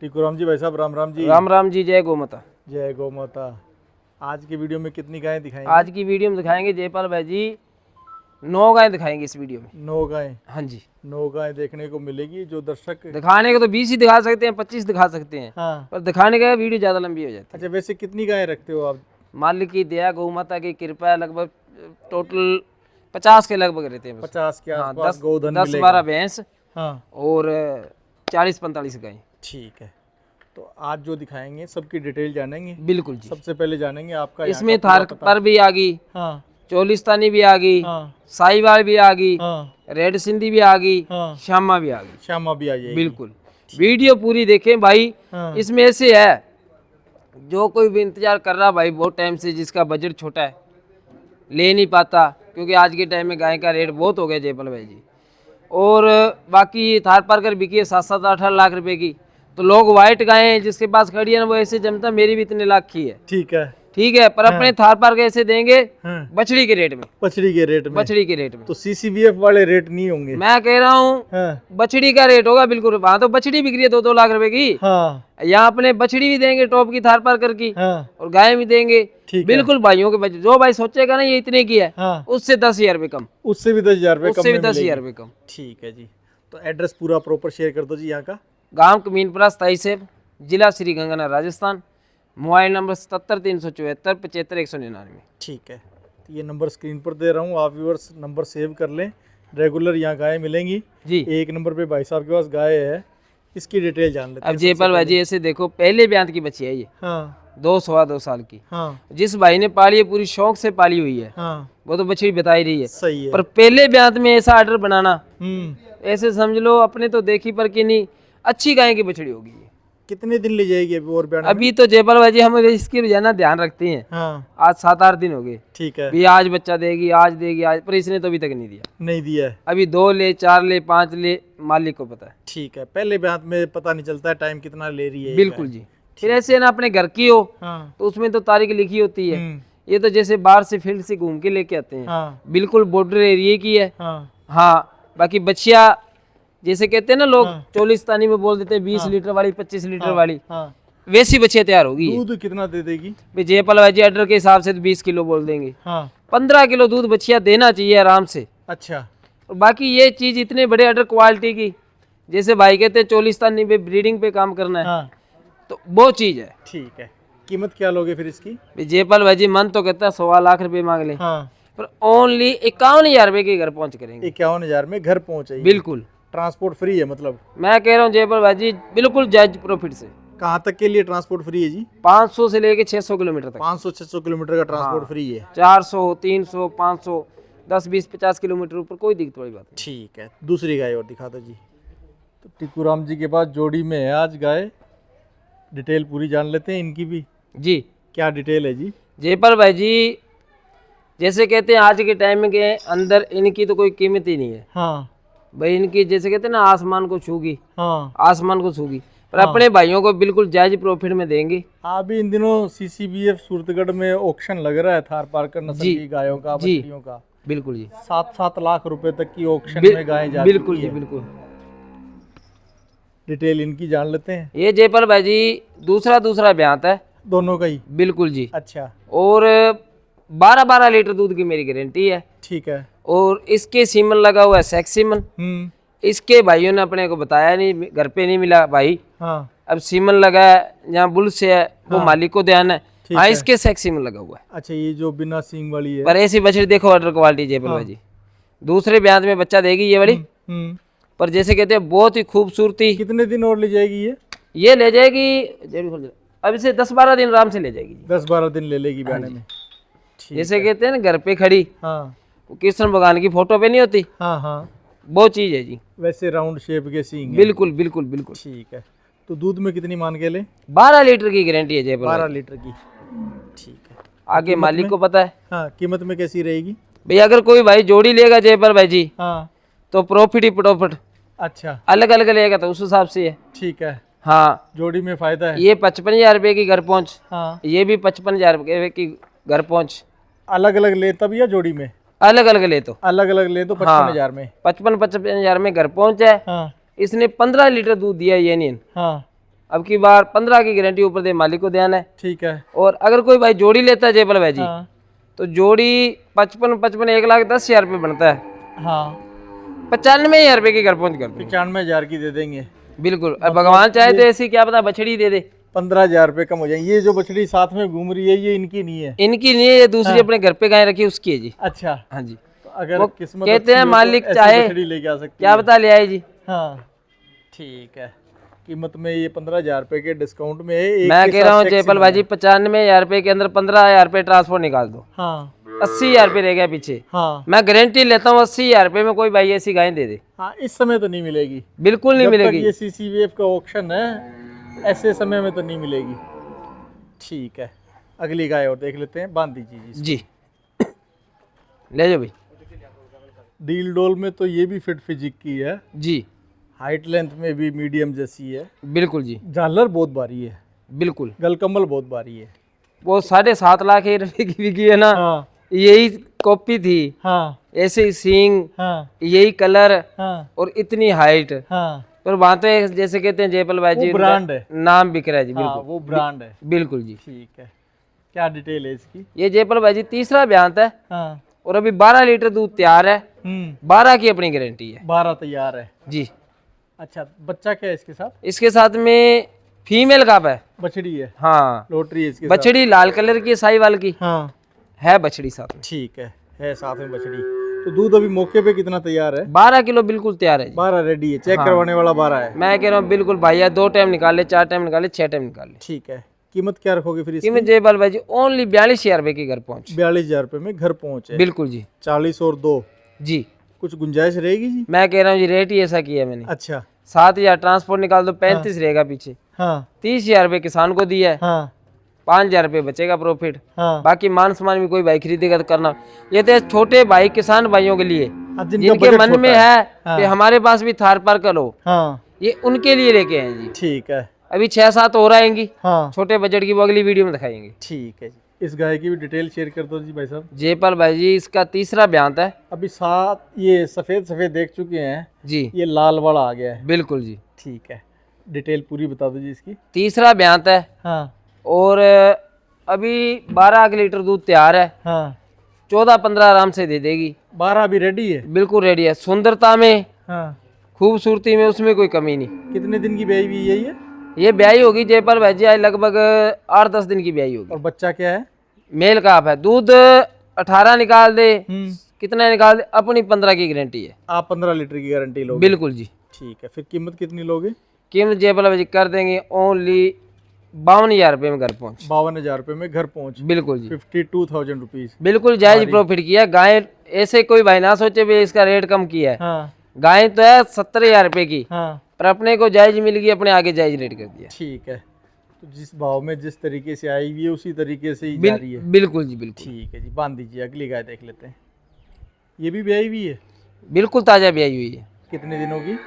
टीकूराम जी भाई साहब, राम राम जी। राम राम जी, जय गौ माता। जय गौ माता। आज की वीडियो में कितनी गायें दिखाएंगे? आज की वीडियो में दिखाएंगे जयपाल भाई जी 9 गायें दिखाएंगे इस वीडियो में। 9 गायें? हाँ जी, 9 गायें देखने को मिलेगी। जो दर्शक दिखाने को तो 20 ही दिखा सकते हैं, 25 दिखा सकते हैं, हाँ। पर दिखाने का वीडियो ज़्यादा लंबी हो जाती है। अच्छा, वैसे कितनी गायें रखते हो आप? मालिक की दया, गौ माता की कृपा है, लगभग टोटल 50 के लगभग रहते हैं। 50 के हाँ, आसपास गोधन 10-12 भैंस हाँ, और 40-45 गायें। ठीक है। तो आज जो दिखाएंगे सबकी डिटेल जानेंगे। बिल्कुल जी। सबसे पहले जानेंगे आपका इसमें थार पर भी आ गई, हाँ, चोलिस्तानी भी आ गई, हाँ, साहिवाल भी आ गई, हाँ, रेड सिंधी भी आ गई, हाँ, श्यामा भी आ गई। श्यामा भी आ जाएगी। बिल्कुल, वीडियो पूरी देखें भाई। हाँ, इसमें ऐसे है, जो कोई भी इंतजार कर रहा भाई बहुत टाइम से, जिसका बजट छोटा है, ले नहीं पाता, क्योंकि आज के टाइम में गाय का रेट बहुत हो गया जयपाल भाई जी। और बाकी थार पार कर बिकी है 7-8 लाख रुपए की, तो लोग वाइट गायें जिसके पास खड़ी है ना, वो ऐसे जमता मेरी भी इतने लाख की है, ठीक है, ठीक है, पर अपने थार पार कैसे देंगे? हाँ, बछड़ी के रेट में। बछड़ी के रेट में? बछड़ी के रेट में तो CCBF वाले रेट नहीं होंगे? मैं कह रहा हूँ हाँ, बछड़ी का रेट होगा बिल्कुल। वहाँ तो बछड़ी बिक रही है 2-2 लाख रुपए की, हाँ, यहाँ अपने बछड़ी भी देंगे टॉप की थार पार कर की, हाँ, और गाय भी देंगे। ठीक है। बिल्कुल भाइयों के बजट, जो भाई सोचेगा ना ये इतने की है, हाँ, उससे 10,000 रुपये कम, उससे भी 10,000 रुपये कम उससे भी में 10,000 मिलेगी। रुपये कम। ठीक है जी। तो एड्रेस पूरा प्रॉपर शेयर कर दो जी यहाँ का। गांव कमीनपुरा, तहसील जिला श्री गंगानगर, राजस्थान। Mobile number 77-374-75-199। ठीक है। तो ये नंबर स्क्रीन पर दे रहा हूँ, आप व्यूअर्स नंबर सेव कर लें। रेगुलर यहाँ गायें मिलेंगी जी। एक नंबर पे भाई साहब के पास गाय है, इसकी डिटेल जान लेते अब हैं। जयपाल भाई जी ऐसे देखो, पहले ब्यांत की बच्ची है ये, हाँ, 2-2.25 साल की। हाँ, जिस भाई ने पाली है पूरी शौक से पाली हुई है, हाँ, वो तो बछड़ी बता ही रही है। सही है। पर पहले ब्यांत में ऐसा आर्डर बनाना, हम्म, ऐसे समझ लो अपने तो देखी पर कि नहीं, अच्छी गाय की बछड़ी होगी ये। कितने दिन ले जाएगी अभी और बयान? अभी तो जयपाल भाई जी हम इसकी रोजाना ध्यान रखते हैं। हाँ, आज 7-8 दिन हो गए, ठीक है। भी आज बच्चा देगी, आज देगी, आज, पर इसने तो अभी तक नहीं दिया। नहीं दिया है? अभी 2 ले, 4 ले, 5 ले, मालिक को पता है। ठीक है। पहले ब्याह में पता नहीं चलता है टाइम कितना ले रही है ये बिल्कुल गाय। जी। फिर ऐसे ना अपने घर की हो हाँ, तो उसमें तो तारीख लिखी होती है। हम्म, ये तो जैसे बाहर से फील्ड से घूम के लेके आते हैं, हाँ, बिल्कुल बॉर्डर एरिया की है। हाँ, हाँ, बाकी बच्चिया जैसे कहते हैं ना लोग, हाँ, चोलिस्तानी में बोल देते हैं 20 हाँ, लीटर वाली, 25 लीटर हाँ, वाली, हाँ। वैसी बच्चिया तैयार होगी ये। दूध कितना दे देगी? भाई जयपाल भाई जी ऑर्डर के हिसाब से तो 20 किलो बोल देंगे, हाँ, 15 किलो दूध बच्चिया देना चाहिए आराम से। अच्छा, और बाकी ये चीज इतने बड़े ऑर्डर क्वालिटी की, जैसे भाई कहते हैं चोलिस्तानी पे ब्रीडिंग पे काम करना है, हाँ, तो वो चीज है। ठीक है। कीमत क्या लोगे फिर इसकी? भाई जयपाल भाई जी मन तो कहता है 1.25 लाख रुपए मांग ले, हाँ, पर ओनली 51,000 रुपए के घर पहुंच करेंगे। 51,000 में घर पहुंचाएगी? बिल्कुल, ट्रांसपोर्ट फ्री है मतलब? मैं कह रहा हूँ जयपाल भाई जी बिल्कुल जायज प्रॉफिट से। कहाँ तक के लिए ट्रांसपोर्ट फ्री है जी? 500 से लेके 600 किलोमीटर तक। 500-600 किलोमीटर का ट्रांसपोर्ट हाँ। फ्री है? 400, 300, 500, 10, 20, 50 किलोमीटर ऊपर कोई दिक्कत वाली बात नहीं। ठीक है। दूसरी गाय और दिखा दो जी। तो टीकूराम जी के पास जोड़ी में है आज गाय, डिटेल पूरी जान लेते हैं इनकी भी। जी क्या डिटेल है जी? जयपाल भाई जी जैसे कहते हैं आज के टाइम के अंदर इनकी तो कोई कीमत ही नहीं है हाँ, भाई। इनकी जैसे कहते हैं ना आसमान को छूगी, हाँ, आसमान को छूगी, पर अपने भाइयों को बिल्कुल जायज प्रॉफिट में देंगे। अभी इन दिनों CCBF सूरतगढ़ में ऑक्शन लग रहा है थार पारकर नस्ल जी, की गायों का, जी, बछड़ियों का। बिल्कुल जी। 7-7 लाख रुपए तक की ऑक्शन में गायें जा बिल्कुल चुकी जी, है। बिल्कुल। डिटेल इनकी जान लेते हैं। ये जयपाल भाई जी दूसरा ब्यांत है। दोनों का ही? बिल्कुल जी। अच्छा, और 12-12 लीटर दूध की मेरी गारंटी है। ठीक है। और इसके सीमन लगा हुआ है सेक्स सीमन। इसके भाइयों ने अपने को बताया नहीं, घर पे नहीं मिला भाई। हाँ, अब सीमन लगा है जहाँ बुल से है, वो हाँ, मालिक को ध्यान है। ठीक हाँ, है। इसके सेक्स सीमन लगा हुआ है। अच्छा, ये जो बिना सींग वाली है? पर ऐसी बछड़ी देखो ऑर्डर क्वालिटी जयपाल भाई जी, दूसरे ब्यांत में बच्चा देगी ये वाली। पर जैसे कहते हैं बहुत ही खूबसूरती। कितने दिन और ले जाएगी ये ले जाएगी अब इसे 10-12 दिन आराम से ले जाएगी। 10-12 दिन ले लेगी बयाने में? ठीक जैसे है। कहते हैं ना घर पे खड़ी, हाँ, वो कृष्ण भगवान की फोटो पे नहीं होती, हाँ, हाँ, वो चीज है जी। वैसे राउंड शेप के सींग है? बिल्कुल बिल्कुल बिल्कुल। ठीक है। तो दूध में कितनी मान के ले? 12 लीटर की गारंटी है जयपाल 12 भाई। लीटर की? ठीक है। आगे मालिक को पता है। हाँ, कीमत में कैसी रहेगी? भाई अगर कोई भाई जोड़ी लेगा जयपाल भाई जी, हाँ, तो प्रॉफिट ही प्रॉफिट। अच्छा, अलग अलग लेगा तो उस हिसाब से है। ठीक है। हाँ, जोड़ी में फायदा है? ये 55,000 रुपए की घर पहुंच, हाँ, ये भी 55,000 रुपए की घर पहुंच। अलग अलग ले तब या जोड़ी में? अलग अलग ले तो अलग अलग ले तो 55,000 में? 55,000 में घर पहुंच है। हाँ, इसने 15 लीटर दूध दिया ये नहीं, हाँ, अब की बार 15 की गारंटी ऊपर दे मालिक को ध्यान है। ठीक है। और अगर कोई भाई जोड़ी लेता है जयपाल भाई जी, हाँ तो जोड़ी 55 1,10,000 रुपये बनता है, हाँ 95,000 रुपये की घर पहुंच कर देंगे। 95,000 की दे देंगे। बिल्कुल। अब भगवान चाहे तो ऐसी क्या पता बछड़ी दे दे। 15,000 रुपये कम हो जाएंगे। ये जो बछड़ी साथ में घूम रही है ये इनकी नहीं है? इनकी नहीं है, ये दूसरी अपने घर पे गाय रखी है उसकी है जी। अच्छा। हाँ जी। तो अगर वो किस्मत कहते अच्छी हैं हो तो मालिक ऐसी चाहे बछड़ी लेके आ सकती क्या है। बता ले आए जी। हाँ ठीक है। कीमत में ये 15,000 रुपये के डिस्काउंट में है। एक मैं के कह साथ रहा हूँ टैक्सी जयपाल में भाजी है। 95,000 रुपये के अंदर 15,000 रुपये ट्रांसपोर्ट निकाल दो, हाँ 80,000 रुपये रह गया पीछे। हाँ मैं गारंटी लेता हूँ 80,000 रुपये में कोई भाई ऐसी गाय दे दे। हाँ इस समय तो नहीं मिलेगी। बिल्कुल नहीं जब तक मिलेगी। ये सीसी वेव का ऑक्शन है ऐसे समय में तो नहीं मिलेगी। ठीक है। अगली गाय और देख लेते हैं। बांध दीजिए जी। जी ले जाओ भाई। डील डोल में तो ये भी फिट फिजिक की है। जी हाइट लेंथ में भी मीडियम जैसी है। बिल्कुल जी। झालर बहुत भारी है। बिल्कुल। गलकम्बल बहुत भारी है। वो 7.5 लाख रुपये की बिकी है ना, हाँ यही कॉपी थी, हाँ ऐसे ही सींग, हाँ यही कलर हाँ और इतनी हाइट। हाँ पर वहाँ तो जैसे कहते हैं जयपाल भाई जी वो ब्रांड है। नाम बिक रहा है जी। हाँ बिल्कुल वो ब्रांड है। बिल्कुल जी। ठीक है। क्या डिटेल है इसकी? ये जयपाल भाई जी तीसरा बयान है हाँ और अभी 12 लीटर दूध तैयार है, 12 की अपनी गारंटी है 12 तैयार है जी। अच्छा बच्चा क्या है इसके साथ? इसके साथ में फीमेल काप है। बछड़ी है। हाँ लोटरी है इसके साथ। बछड़ी लाल कलर की साहीवाल की हाँ है बछड़ी साथ में। ठीक है साथ में बछड़ी। तो दूध अभी मौके पे कितना तैयार है? 12 किलो बिल्कुल तैयार है जी। 12 रेडी है। चेक हाँ। करवाने वाला 12 है। मैं कह रहा हूँ बिल्कुल भैया 2 टाइम निकाल ले, 4 टाइम निकाल ले, 6 टाइम निकाल ले। ठीक है। कीमत क्या रखोगे फिर इसकी? कीमत जयपाल भाई जी ओनली 42,000 रुपये की घर पहुँच। 42,000 रुपये में घर पहुंचे। बिल्कुल जी। 40 और 2 जी कुछ गुंजाइश रहेगी जी? मैं कह रहा हूँ जी रेट ही ऐसा किया है मैंने। अच्छा 7,000 ट्रांसपोर्ट निकाल दो, 35 रहेगा पीछे। हाँ 30,000 रुपये किसान को दिया है, हाँ 5,000 रुपये बचेगा प्रॉफिट। हाँ बाकी मान सम्मान भी कोई भाई खरीदेगा तो करना। ये तो छोटे भाई किसान भाइयों के लिए हाँ, जिनका जिनके बजट मन छोटा में है। है हाँ। कि हमारे पास भी थार पार करो, हाँ ये उनके लिए लेके आए जी। ठीक है। अभी 6-7 और आएंगी हाँ छोटे बजट की, वो अगली वीडियो में दिखाएंगे। ठीक है जी। इस गाय की भी डिटेल शेयर कर दो जी भाई साहब। जयपाल भाई जी इसका तीसरा बयान है अभी 7 ये सफ़ेद सफ़ेद देख चुके हैं, जी। ये लाल वाला आ गया है। बिल्कुल जी। ठीक है। डिटेल पूरी बता दो जी इसकी। तीसरा बयान है हाँ और अभी 12 लीटर दूध तैयार है, हाँ 14-15 आराम से दे देगी। 12 अभी रेडी है। बिल्कुल रेडी है। सुंदरता में, हाँ खूबसूरती में, उसमें कोई कमी नहीं। कितने दिन की ब्याई हुई है ये? ये ब्याई होगी जयपाल भाई जी आज लगभग 8-10 दिन की ब्याई होगी। और बच्चा क्या है? मेल काप है। दूध 18 निकाल दे, कितना निकाल दे, अपनी 15 की गारंटी है। आप 15 लीटर की गारंटी लोगे? बिल्कुल जी। ठीक है। फिर कीमत कितनी लोगे? कीमत जयपाल भाई जी कर देंगे ओनली 52,000 रुपये में घर पहुँच। 52,000 रुपये में घर पहुंच। बिल्कुल जी। 52,000 रुपीज़। बिल्कुल जायज प्रॉफिट किया। गाय ऐसे कोई भाई ना सोचे भी इसका रेट कम किया है। हाँ गाय तो है 70,000 रुपये की, हाँ पर अपने को जायज मिल गई, अपने आगे जायज रेट कर दिया। ठीक है। तो जिस भाव में जिस तरीके से आई हुई है उसी तरीके से ही जा रही है। बिल्कुल जी बिल्कुल। ठीक है जी। बांध दीजिए। अगली गाय देख लेते हैं। ये भी ब्याई हुई है? बिल्कुल ताज़ा ब्याई हुई है। कितने दिन होगी?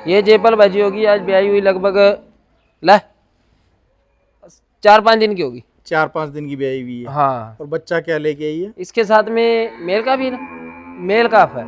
ये जयपाल भाजी होगी आज ब्याई हुई लगभग 4-5 दिन की होगी। 4-5 दिन की ब्याई हुई है। हाँ। और बच्चा क्या लेके आई है? इसके साथ में मेल का भी है ना, मेल काफ है,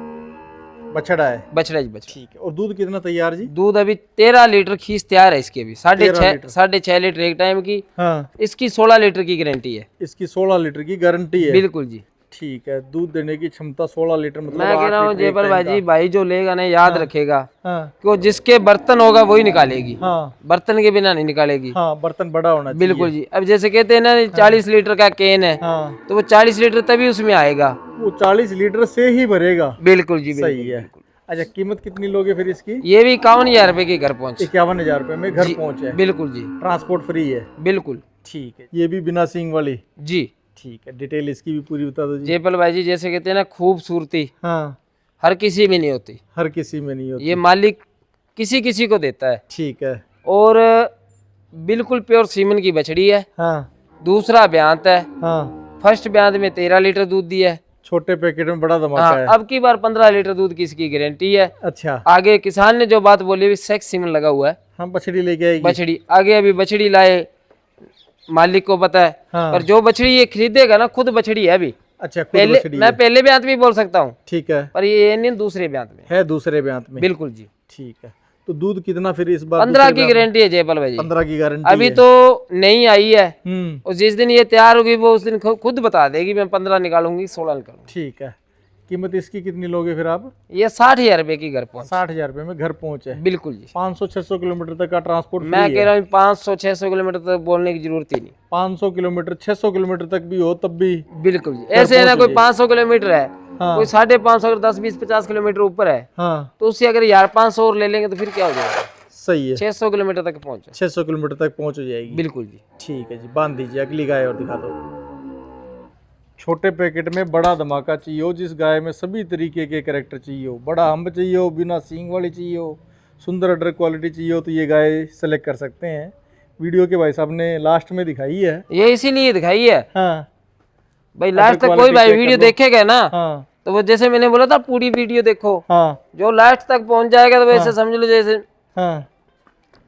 बछड़ा है। बछड़ा जी बछड़ा। ठीक है। और दूध कितना तैयार जी? दूध अभी 13 लीटर खींच तैयार है इसकी। अभी 6.5 लीटर एक टाइम की। हाँ इसकी 16 लीटर की गारंटी है। इसकी 16 लीटर की गारंटी है। बिल्कुल जी। ठीक है। दूध देने की क्षमता 16 लीटर मतलब मैं कह रहा 8 हूँ लीटर एक जयपाल टाइम भाजी भाई जो लेगा ना याद रखेगा हाँ कि वो जिसके बर्तन होगा वही निकालेगी, हाँ बर्तन के बिना नहीं निकालेगी। हाँ बर्तन बड़ा होना चाहिए। बिल्कुल जी। अब जैसे कहते हैं ना 40 लीटर का केन है, हाँ तो वो 40 लीटर तभी उसमें आएगा। वो 40 लीटर से ही भरेगा। बिल्कुल जी बिल्कुल। सही है। अच्छा कीमत कितनी लोगे फिर इसकी? ये भी 51,000 रुपये की घर पहुँच। 51,000 रुपये में घर जी, पहुंच है। बिल्कुल जी। ट्रांसपोर्ट फ्री है। बिल्कुल। ठीक है। ये भी बिना सींग वाली? जी। ठीक है। डिटेल इसकी भी पूरी बता दो जी। जयपाल भाई जी जैसे कहते हैं ना खूबसूरती हाँ हर किसी में नहीं होती, हर किसी में नहीं होती। ये मालिक किसी किसी को देता है। ठीक है। और बिल्कुल प्योर सीमन की बछड़ी है। हाँ दूसरा बयान है। हाँ फर्स्ट बयान में 13 लीटर दूध दिया है। छोटे पैकेट में बड़ा धमाका हाँ, है। अब की बार 15 लीटर दूध की इसकी गारंटी है। अच्छा। आगे किसान ने जो बात बोली हुई सेक्स सीमन लगा हुआ है। हम बछड़ी लेके आएगी? बछड़ी आगे अभी बछड़ी लाए मालिक को पता है। हाँ। पर जो बछड़ी ये खरीदेगा ना खुद बछड़ी है अभी। अच्छा खुद पहले बछड़ी मैं है। पहले बयान में बोल सकता हूँ, ठीक है। पर ये नहीं दूसरे बयान में है दूसरे बयान में? बिल्कुल जी। ठीक है। तो दूध कितना फिर इस बार? 15 की गारंटी है जयपाल भाई जी। 15 की गारंटी अभी है। तो नई आई है, हम्म, और जिस दिन ये तैयार होगी वो उस दिन खुद बता देगी, मैं 15 निकालूंगी 16 निकालूंगी। ठीक है। कीमत इसकी कितनी लोगे फिर आप? ये 60,000 रुपए की घर पहुंच। 60,000 रुपये में घर पहुंच है। बिल्कुल जी। 500-600 किलोमीटर तक का ट्रांसपोर्ट मैं फ्री कह है। रहा हूँ 500-600 किलोमीटर तक बोलने की जरूरत ही नहीं। 500 किलोमीटर 600 किलोमीटर तक भी हो तब भी? बिल्कुल जी। ऐसे है ना, कोई 500 किलोमीटर है, हाँ। कोई 550 अगर 10-20-50 किलोमीटर ऊपर है, हाँ, तो उससे अगर 1500 और ले लेंगे तो फिर क्या हो जाएगा, सही है। 600 किलोमीटर तक पहुंचे। 600 किलोमीटर तक पहुंच हो जाएगी। बिल्कुल जी। ठीक है जी, बांध दीजिए। अगली गाय और दिखा दो। छोटे पैकेट में बड़ा धमाका चाहिए हो, जिस गाय में सभी तरीके के कैरेक्टर चाहिए हो, बड़ा हम्ब चाहिए हो, बिना सींग वाली चाहिए हो, सुंदर अडर क्वालिटी चाहिए हो, तो ये गाय सेलेक्ट कर सकते हैं। वीडियो के भाई साहब ने लास्ट में दिखाई है। ये इसीलिए दिखाई है हाँ भाई, लास्ट तक कोई quality भाई check वीडियो कर लो। देखेगा ना, हाँ तो वो जैसे मैंने बोला था पूरी वीडियो देखो, हाँ जो लास्ट तक पहुंच जाएगा तो वैसे समझ लो जैसे हाँ,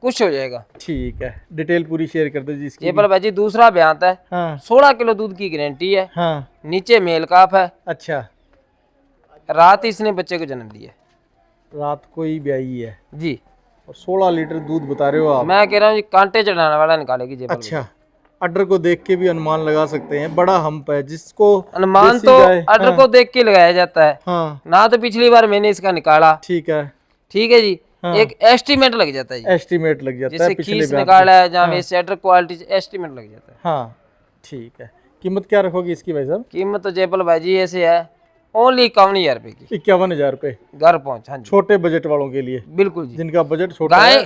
कुछ हो जाएगा। ठीक है। डिटेल पूरी शेयर कर दो जी इसकी। ये पर भाई जी दूसरा बयान है, हाँ 16 किलो दूध की गारंटी है, हाँ, नीचे मेल काफ है, अच्छा। रात इसने बच्चे को जन्म दिया रात को ही ब्याई है जी। और 16 लीटर दूध बता रहे हो आप? मैं कह रहा हूँ कांटे चढ़ाने वाला निकालेगी जी। अच्छा, अडर को देख के भी अनुमान लगा सकते हैं, बड़ा हम्प है जिसको अनुमान देसी तो गाय- अडर हाँ, को देख के लगाया जाता है हाँ ना, तो पिछली बार मैंने इसका निकाला, ठीक है। ठीक है जी। हाँ। एक एस्टीमेट लग जाता है जी, एस्टीमेट लग जाता है जैसे पिछले खीस ब्याज निकाला पे। है जहाँ हाँ, वैसे अडर क्वालिटी एस्टीमेट लग जाता है। हाँ ठीक है। कीमत क्या रखोगी इसकी भाई साहब? कीमत तो जयपाल भाई जी ऐसे है, ओनली 51,000 रुपए की 51,000 रुपये, घर पहुंच। हाँ जी छोटे बजट वालों के लिए, बिल्कुल जी। जिनका बजट छोटा गाय है।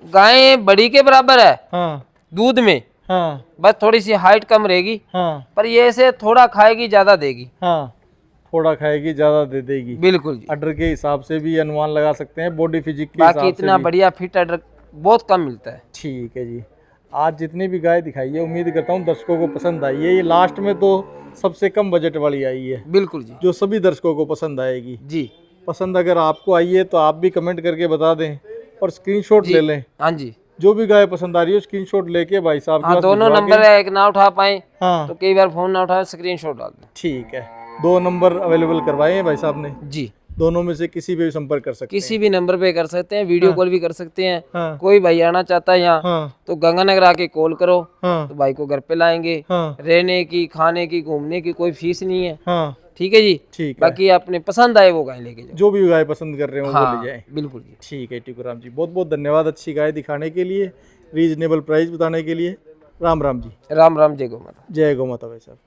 गाय बड़ी के बराबर है हाँ दूध में, हाँ बस थोड़ी सी हाइट कम रहेगी, हाँ पर ये ऐसे थोड़ा खाएगी ज्यादा देगी। हाँ, थोड़ा खाएगी ज़्यादा दे देगी। बिल्कुल जी। अडर के हिसाब से भी अनुमान लगा सकते हैं, बॉडी फिजिक के बाकी हिसाब से इतना भी। बढ़िया फिट अडर बहुत कम मिलता है। ठीक है जी। आज जितनी भी गाय दिखाई है, उम्मीद करता हूँ दर्शकों को पसंद आई है। ये लास्ट में तो सबसे कम बजट वाली आई है, बिल्कुल जी। जो सभी दर्शकों को पसंद आएगी। जी पसंद अगर आपको आई है तो आप भी कमेंट करके बता दें और स्क्रीनशॉट ले लें। हाँ जी। जो भी गाय पसंद आ रही है स्क्रीनशॉट लेके भाई साहब के हाँ पास दोनों भिजवा नंबर के- है, एक ना उठा पाए हाँ तो कई बार फोन ना उठाए स्क्रीनशॉट डाल दें। ठीक है। 2 नंबर अवेलेबल करवाए हैं भाई साहब ने, जी। दोनों में से किसी पे भी संपर्क कर सकते किसी भी नंबर पे कर सकते हैं, वीडियो कॉल भी कर सकते हैं। हैं। हाँ कोई भाई आना चाहता है यहाँ हाँ तो गंगानगर आके कॉल करो, हाँ तो भाई को घर पे लाएंगे। हाँ रहने की, खाने की, घूमने की कोई फीस नहीं है। हाँ ठीक है जी। ठीक है। बाकी अपने पसंद आए वो गाय लेके जाओ। जो भी गाय पसंद कर रहे हो वो हाँ ले जाएं। बिल्कुल जी। ठीक है टिकुराम जी, बहुत बहुत धन्यवाद अच्छी गाय दिखाने के लिए, रीजनेबल प्राइस बताने के लिए। राम राम जी। राम राम, जय गौ माता। जय गौ माता भाई साहब।